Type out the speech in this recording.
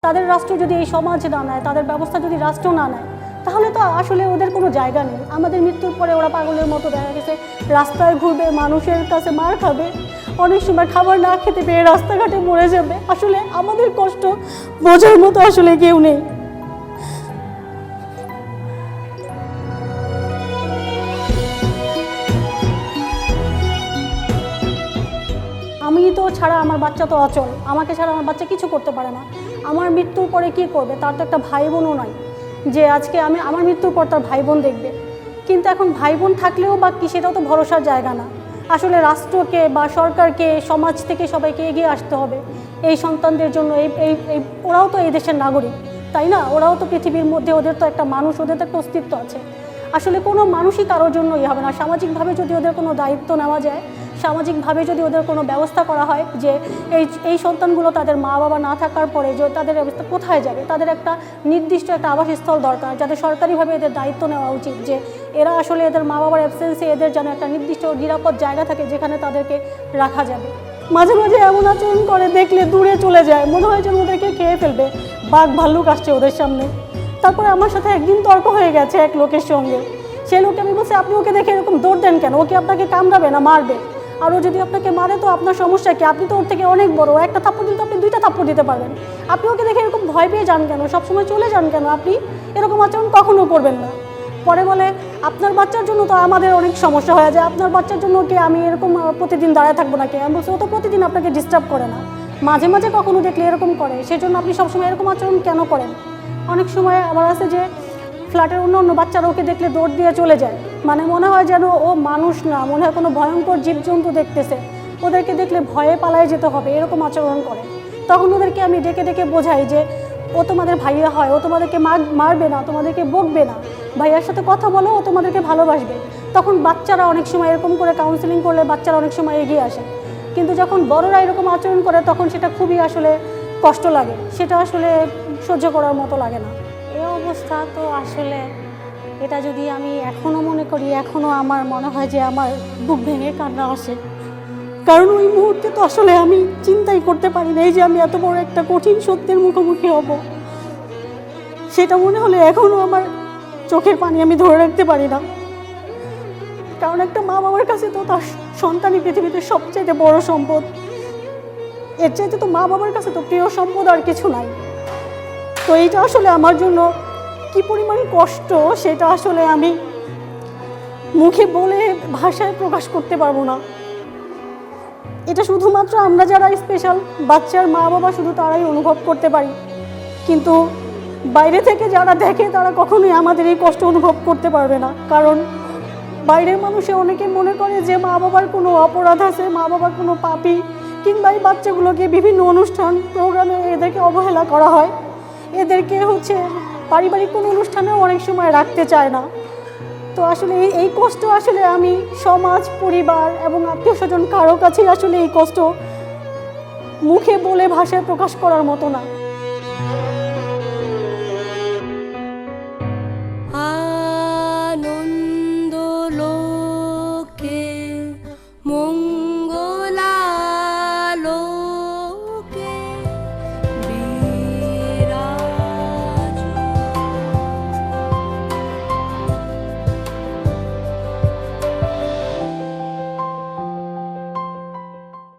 তাদের রাষ্ট্র যদি এই সমাজ না নেয়, তাদের ব্যবস্থা যদি রাষ্ট্র না নেয়, তাহলে তো আসলে ওদের কোনো জায়গা নেই। আমাদের মৃত্যুর পরে ওরা পাগলের মতো দেখা গেছে রাস্তায় ঘুরবে, মানুষের কাছে মার খাবে, অনেক সময় খাবার না খেতে পেয়ে রাস্তাঘাটে মরে যাবে। আসলে আমাদের কষ্ট বোঝার মতো আসলে কেউ নেই। আমি তো ছাড়া আমার বাচ্চা তো অচল, আমাকে ছাড়া আমার বাচ্চা কিছু করতে পারে না। আমার মৃত্যুর পরে কি করবে? তার তো একটা ভাই বোনও নাই যে আজকে আমার মৃত্যুর পর তার ভাই বোন দেখবে। কিন্তু এখন ভাই বোন থাকলেও বা কি, সেটাও তো ভরসার জায়গা না। আসলে রাষ্ট্রকে বা সরকারকে, সমাজ থেকে সবাইকে এগিয়ে আসতে হবে এই সন্তানদের জন্য। ওরাও তো এই দেশের নাগরিক, তাই না? ওরাও তো পৃথিবীর মধ্যে, ওদের তো একটা মানুষ, ওদের তো একটা অস্তিত্ব আছে। আসলে কোনো মানুষই কারোর জন্যই হবে না। সামাজিকভাবে যদি ওদের কোনো দায়িত্ব নেওয়া যায়, সামাজিকভাবে যদি ওদের কোনো ব্যবস্থা করা হয় যে এই সন্তানগুলো তাদের মা বাবা না থাকার পরে যে তাদের অবস্থা কোথায় যাবে, তাদের একটা নির্দিষ্ট একটা আবাসস্থল দরকার, যাতে সরকারিভাবে এদের দায়িত্ব নেওয়া উচিত যে এরা আসলে এদের মা বাবার অ্যাবসেন্সে এদের যেন একটা নির্দিষ্ট নিরাপদ জায়গা থাকে যেখানে তাদেরকে রাখা যাবে। মাঝে মাঝে এমন আচরণ করে, দেখলে দূরে চলে যায়, মনে হয় যেন ওদেরকে খেয়ে ফেলবে, বাঘ ভাল্লুক আসছে ওদের সামনে। তারপরে আমার সাথে একদিন তর্ক হয়ে গেছে এক লোকের সঙ্গে। সেই লোককে আমি বলছি, আপনি ওকে দেখে এরকম দৌড় দেন কেন? ওকে আপনাকে কামড়াবে না মারবে? আর ও যদি আপনাকে মারে তো আপনার সমস্যা কি? আপনি তো ওর থেকে অনেক বড়, একটা থাপ্পড় দিলে আপনি 2টা থাপ্পড় দিতে পারবেন। আপনি ওকে দেখে এরকম ভয় পেয়ে যান কেন? সবসময় চলে যান কেন? আপনি এরকম আচরণ কখনো করবেন না। পরে বলে, আপনার বাচ্চার জন্য তো আমাদের অনেক সমস্যা হয়ে যায়, আপনার বাচ্চার জন্য কি আমি এরকম প্রতিদিন দাঁড়ায় থাকবো নাকি? আমি বলছি, ও তো প্রতিদিন আপনাকে ডিস্টার্ব করে না, মাঝে মাঝে কখনো দেখলে এরকম করে, সেজন্য আপনি সবসময় এরকম আচরণ কেন করেন? অনেক সময় আবার আছে যে ফ্ল্যাটের অন্য বাচ্চারা ওকে দেখলে দৌড় দিয়ে চলে যায়, মানে মনে হয় যেন ও মানুষ না, মনে হয় কোনো ভয়ঙ্কর জীবজন্তু দেখতেছে, ওদেরকে দেখলে ভয়ে পালায় যেতে হবে, এরকম আচরণ করে। তখন ওদেরকে আমি ডেকে ডেকে বোঝাই যে ও তোমাদের ভাইয়া হয়, ও তোমাদেরকে মারবে না, তোমাদেরকে বকবে না, ভাইয়ার সাথে কথা বলো, ও তোমাদেরকে ভালোবাসবে। তখন বাচ্চারা অনেক সময় এরকম করে কাউন্সেলিং করলে বাচ্চারা অনেক সময় এগিয়ে আসে। কিন্তু যখন বড়রা এরকম আচরণ করে তখন সেটা খুবই আসলে কষ্ট লাগে, সেটা আসলে সহ্য করার মতো লাগে না। এই অবস্থা তো আসলে এটা যদি আমি এখনও মনে করি, এখনও আমার মনে হয় যে আমার বুক ভেঙে কান্না আসে। কারণ ওই মুহূর্তে তো আসলে আমি চিন্তাই করতে পারি না এই যে আমি এত বড় একটা কঠিন সত্যের মুখোমুখি হব। সেটা মনে হলে এখনও আমার চোখের পানি আমি ধরে রাখতে পারি না। কারণ একটা মা বাবার কাছে তো তার সন্তানই পৃথিবীতে সবচাইতে বড় সম্পদ। এর চাইতে তো মা বাবার কাছে তো প্রিয় সম্পদ আর কিছু নাই। তো এইটা আসলে আমার জন্য কি পরিমাণ কষ্ট, সেটা আসলে আমি মুখে বলে ভাষায় প্রকাশ করতে পারবো না। এটা শুধুমাত্র আমরা যারা স্পেশাল বাচ্চার মা বাবা শুধু তারাই অনুভব করতে পারি, কিন্তু বাইরে থেকে যারা দেখে তারা কখনোই আমাদের এই কষ্ট অনুভব করতে পারবে না। কারণ বাইরের মানুষে অনেকে মনে করে যে মা বাবার কোনো অপরাধ আছে, মা বাবার কোনো পাপী, কিংবা এই বাচ্চাগুলোকে বিভিন্ন অনুষ্ঠান প্রোগ্রামে এদেরকে অবহেলা করা হয়, এদেরকে পারিবারিক কোনো অনুষ্ঠানেও অনেক সময় রাখতে চায় না। তো আসলে এই কষ্ট আসলে আমি সমাজ, পরিবার এবং আত্মীয় স্বজন কারো কাছেই আসলে এই কষ্ট মুখে বলে ভাষায় প্রকাশ করার মতো না।